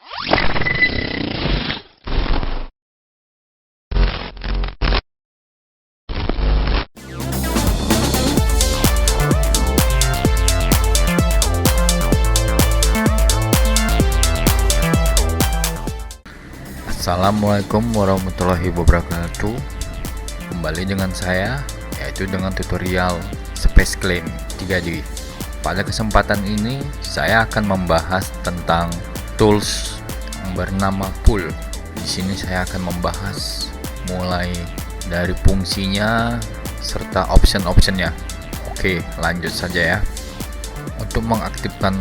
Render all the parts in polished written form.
Assalamualaikum warahmatullahi wabarakatuh. Kembali dengan saya, yaitu dengan tutorial Space Claim 3D. Pada kesempatan ini saya akan membahas tentang tools yang bernama Pool. Di sini saya akan membahas mulai dari fungsinya serta option-optionnya. Oke, lanjut saja ya. Untuk mengaktifkan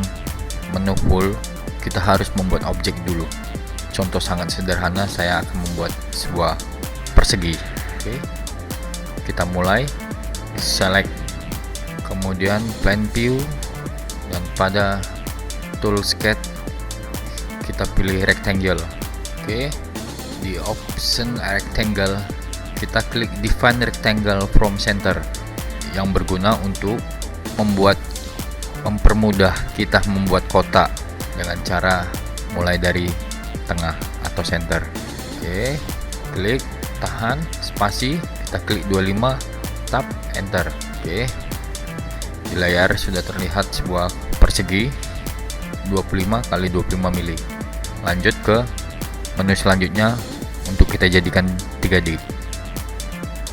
menu Pool, kita harus membuat objek dulu. Contoh sangat sederhana, saya akan membuat sebuah persegi. Oke, kita mulai select, kemudian plan view, dan pada tool sketch kita pilih rectangle. Oke, di option rectangle kita klik define rectangle from center, yang berguna untuk mempermudah kita membuat kotak dengan cara mulai dari tengah atau center. Oke, klik, tahan, spasi, kita klik 25, tab, enter. Oke, di layar sudah terlihat sebuah persegi 25 x 25 mili. Lanjut ke menu selanjutnya untuk kita jadikan 3D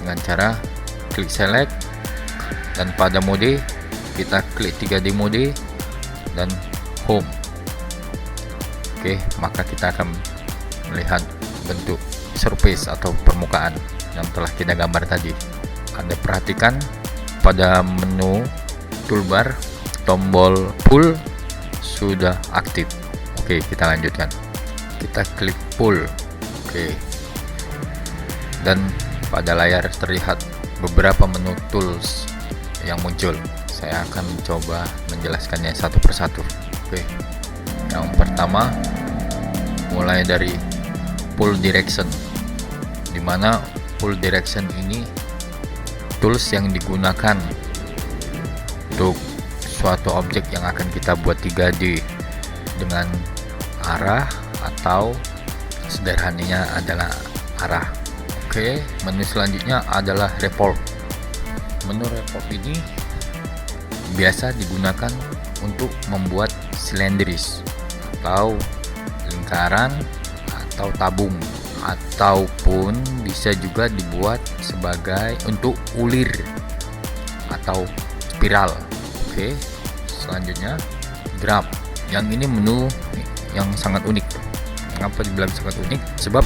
dengan cara klik select, dan pada mode kita klik 3D mode dan home. Oke, maka kita akan melihat bentuk surface atau permukaan yang telah kita gambar tadi. Anda perhatikan pada menu toolbar tombol Pool sudah aktif. Oke, kita lanjutkan. Kita klik Pool. Oke, dan pada layar terlihat beberapa menu tools yang muncul. Saya akan mencoba menjelaskannya satu persatu. Oke, yang pertama mulai dari Pool Direction, dimana Pool Direction ini tools yang digunakan untuk suatu objek yang akan kita buat 3D dengan arah, atau sederhananya adalah arah. Oke, menu selanjutnya adalah Report. Menu Report ini biasa digunakan untuk membuat silindris atau lingkaran atau tabung, ataupun bisa juga dibuat sebagai untuk ulir atau spiral. Oke, selanjutnya Graph. Yang ini menu yang sangat unik. Kenapa dibilang sangat unik? Sebab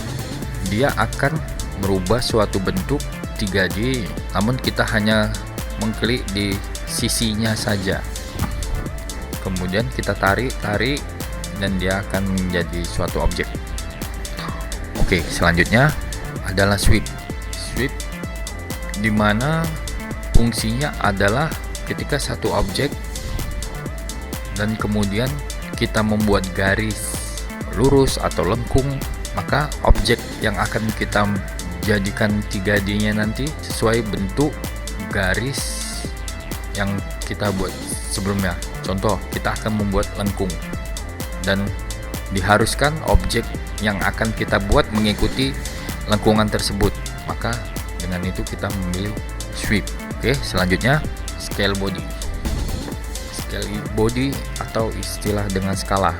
dia akan merubah suatu bentuk 3D, namun kita hanya mengklik di sisinya saja. Kemudian kita tarik, dan dia akan menjadi suatu objek. Oke, selanjutnya adalah Sweep. Sweep dimana fungsinya adalah ketika satu objek dan kemudian kita membuat garis lurus atau lengkung, maka objek yang akan kita jadikan 3D-nya nanti sesuai bentuk garis yang kita buat sebelumnya. Contoh, kita akan membuat lengkung dan diharuskan objek yang akan kita buat mengikuti lengkungan tersebut, maka dengan itu kita memilih Sweep. Oke, selanjutnya Scale Body. Scale Body atau istilah dengan skala,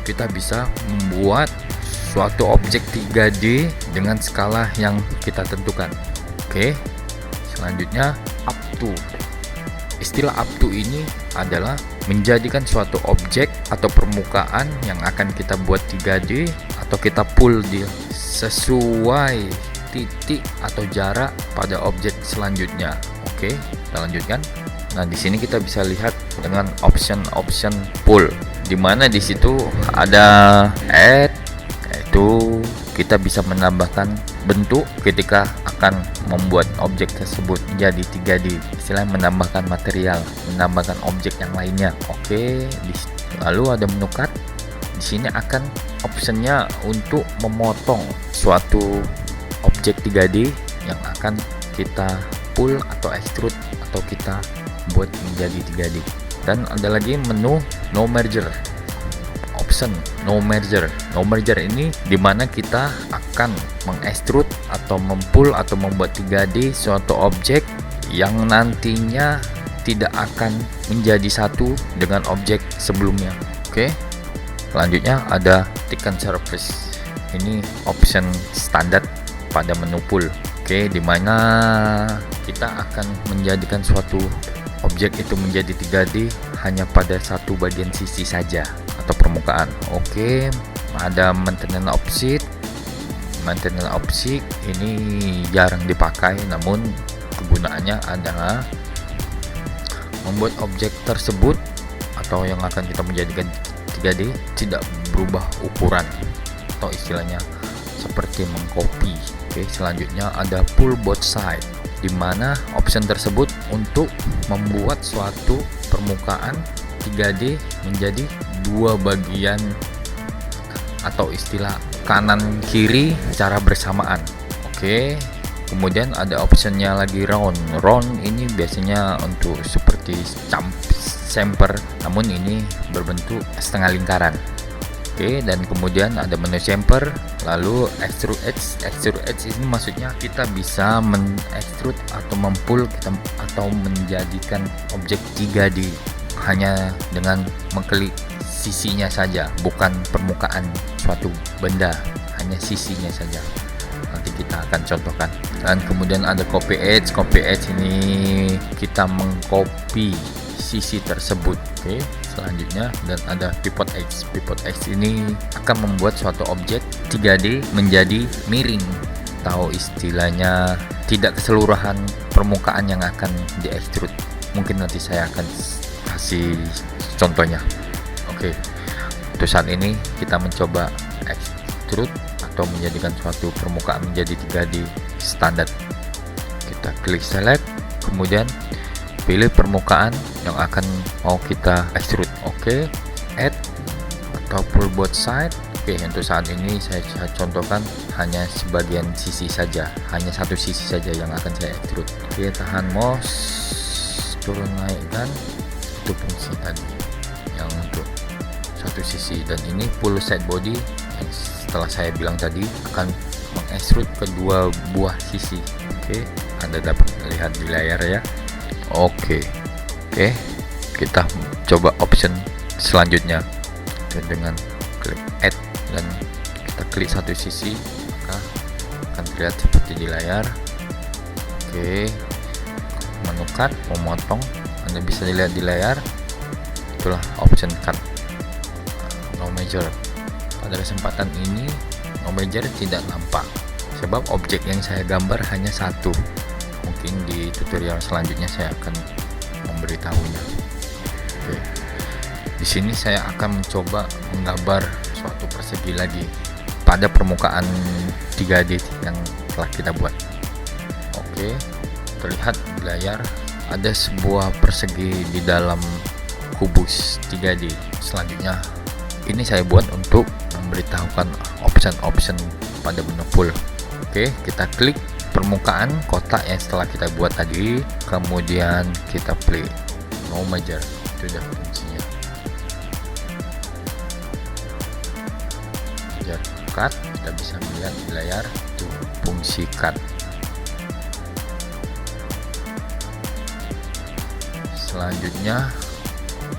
kita bisa membuat suatu objek 3D dengan skala yang kita tentukan. Oke, selanjutnya Up To. Istilah up to ini adalah menjadikan suatu objek atau permukaan yang akan kita buat 3D atau kita pull dia sesuai titik atau jarak pada objek selanjutnya. Oke, kita lanjutkan. Nah, di sini kita bisa lihat dengan option pull, dimana di situ ada add, yaitu kita bisa menambahkan bentuk ketika akan membuat objek tersebut menjadi 3D. Istilah menambahkan material, menambahkan objek yang lainnya. Oke, lalu ada menu cut. Di sini akan optionnya untuk memotong suatu objek 3D yang akan kita pull atau extrude atau kita buat menjadi 3D. Dan ada lagi menu no merger. option no merger. No merger ini dimana kita akan mengextrude atau mempull atau membuat 3D suatu objek yang nantinya tidak akan menjadi satu dengan objek sebelumnya. Oke. Selanjutnya ada thicken surface. Ini option standar pada menu pull. Oke, dimana kita akan menjadikan suatu objek itu menjadi 3D hanya pada satu bagian sisi saja atau permukaan. Oke, ada maintenance offset. Maintenance offset ini jarang dipakai, namun kegunaannya adalah membuat objek tersebut atau yang akan kita menjadikan 3D tidak berubah ukuran, atau istilahnya seperti mengcopy. Oke, selanjutnya ada pull both side, di mana option tersebut untuk membuat suatu permukaan 3D menjadi dua bagian atau istilah kanan kiri secara bersamaan. Oke, kemudian ada optionnya lagi round. Round ini biasanya untuk seperti chamfer, namun ini berbentuk setengah lingkaran. Oke, dan kemudian ada menu chamfer, lalu extrude edge. Extrude edge ini maksudnya kita bisa extrude atau mempull atau menjadikan objek 3D hanya dengan mengklik sisinya saja, bukan permukaan suatu benda, hanya sisinya saja. Nanti kita akan contohkan. Dan kemudian ada copy edge. Copy edge ini kita mengcopy sisi tersebut. Oke, selanjutnya dan ada pivot edge. Pivot edge ini akan membuat suatu objek 3D menjadi miring, atau istilahnya tidak keseluruhan permukaan yang akan di-extrude. Mungkin nanti saya akan kasih contohnya. Oke, untuk saat ini kita mencoba extrude atau menjadikan suatu permukaan menjadi 3D standar. Kita klik select, kemudian pilih permukaan yang akan mau kita extrude. Oke, add atau pull both side. Oke, untuk saat ini saya contohkan hanya sebagian sisi saja, hanya satu sisi saja yang akan saya extrude. Oke, tahan mouse, turun naikkan, itu fungsi tadi yang untuk satu sisi. Dan ini pull side body yang setelah saya bilang tadi akan mengextrude kedua buah sisi. Oke, Anda dapat lihat di layar ya. Oke, kita coba option selanjutnya dengan klik add dan kita klik satu sisi, maka akan terlihat seperti di layar. Oke, menu cut, memotong, Anda bisa dilihat di layar. Itulah option cut, no measure. Pada kesempatan ini no measure tidak nampak sebab objek yang saya gambar hanya satu. Mungkin di tutorial selanjutnya saya akan memberitahunya. Oke. Di sini saya akan mencoba menggambar suatu persegi lagi pada permukaan 3D yang telah kita buat. Oke, terlihat di layar ada sebuah persegi di dalam kubus 3D. Selanjutnya ini saya buat untuk memberitahukan option-option pada menu pull. Oke, kita klik permukaan kotak yang setelah kita buat tadi, kemudian kita play no measure. Itu udah fungsinya. Measure cut, kita bisa melihat di layar itu fungsi cut. Selanjutnya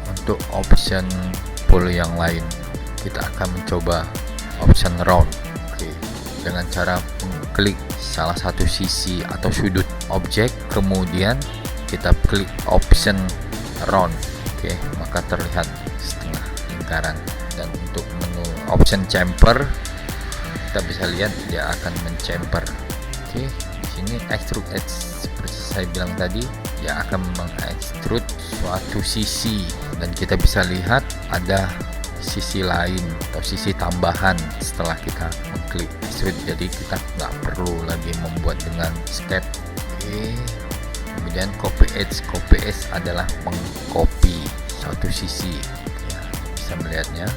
untuk option pull yang lain, kita akan mencoba option round. Oke, dengan cara klik salah satu sisi atau sudut objek, kemudian kita klik option round. Oke, maka terlihat setengah lingkaran. Dan untuk menu option chamfer, kita bisa lihat dia akan menchamfer. Oke, di sini extrude edge seperti saya bilang tadi, dia akan mengextrude suatu sisi dan kita bisa lihat ada sisi lain atau sisi tambahan setelah kita mengklik extrude, jadi kita nggak perlu lagi membuat dengan step. Oke, kemudian copy edge. Copy edge adalah mengcopy satu sisi ya, bisa melihatnya.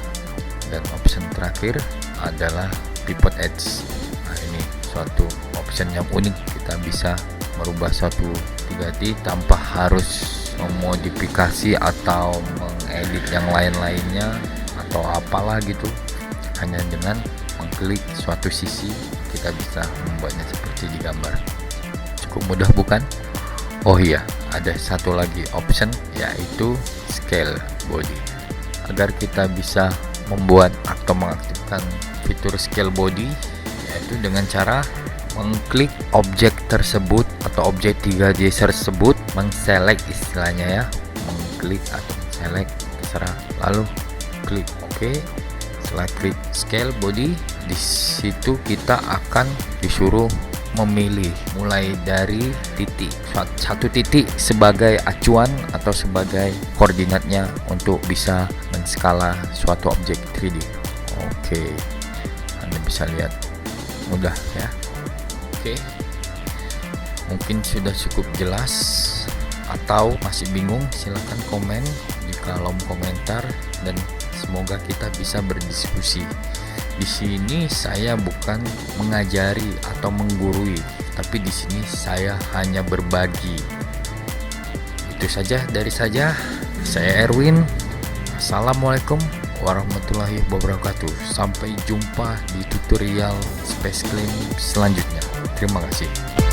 Dan option terakhir adalah pivot edge. Nah, ini suatu option yang unik, kita bisa merubah suatu 3D tanpa harus memodifikasi atau mengedit yang lain-lainnya atau apalah gitu. Hanya dengan mengklik suatu sisi kita bisa membuatnya seperti di gambar. Cukup mudah bukan? Oh iya, ada satu lagi option, yaitu scale body. Agar kita bisa membuat atau mengaktifkan fitur scale body, yaitu dengan cara mengklik objek tersebut atau objek 3D tersebut, mengselect istilahnya ya, mengklik atau select terserah, lalu klik OK. Setelah klik scale body, di situ kita akan disuruh memilih mulai dari satu titik sebagai acuan atau sebagai koordinatnya untuk bisa menskala suatu objek 3D. Oke, Anda bisa lihat mudah ya. Oke, mungkin sudah cukup jelas, atau masih bingung silahkan komen di kolom komentar, dan semoga kita bisa berdiskusi. Di sini saya bukan mengajari atau menggurui, tapi di sini saya hanya berbagi. Itu saja dari saya Erwin. Assalamualaikum warahmatullahi wabarakatuh. Sampai jumpa di tutorial Space Clean selanjutnya. Terima kasih.